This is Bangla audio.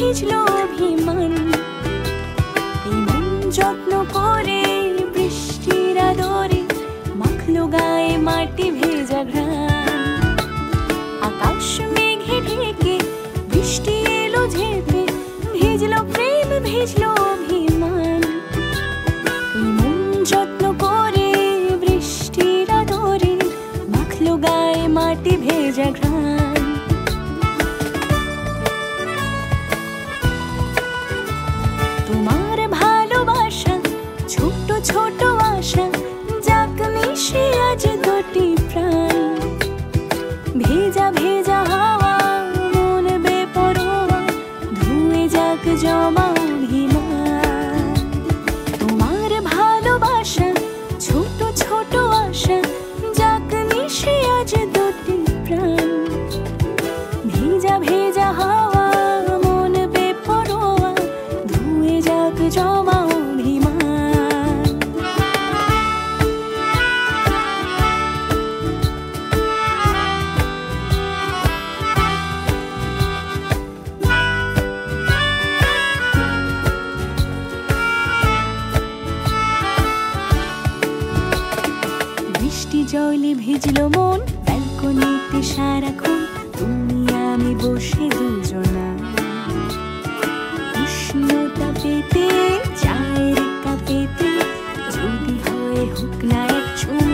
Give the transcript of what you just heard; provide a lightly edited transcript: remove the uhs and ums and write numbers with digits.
ভিজলো অভিমান। এই মন যত্ন করে বৃষ্টির আদরে মাখলো গায়ে মাটি ভেজা ঘ্রাণ। আকাশ মেঘে ঢেকে বৃষ্টি এলো ঝেপে, ভিজলো প্রেম ভিজলো অভিমান। এই মন যত্ন করে বৃষ্টির আদরে মাখলো গায়ে মাটি ভেজা ঘ্রাণ। তোমার ভালোবাসা ছোট ছোট আশা, যাক মিশে আজ দুটি প্রাণ। ভেজা ভেজা হাওয়া মন বেপরোয়া, ধুয়ে যাক জমা অভিমান। তোমার ভালোবাসা ছোট ছোট আশা, যাক মিশে আজ দুটি প্রাণ। ভেজা ভেজা হাওয়া মন বেপরোয়া, ধুয়ে যাক জমা অভিমান। বৃষ্টি জলে ভিজলো মন, ব্যালকনিতে সারাক্ষণ তুমি আমি বসে দুজনা। উষ্ণতা পেতে চায়ের কাপেতে যদি হয় হোক না এক চুমুক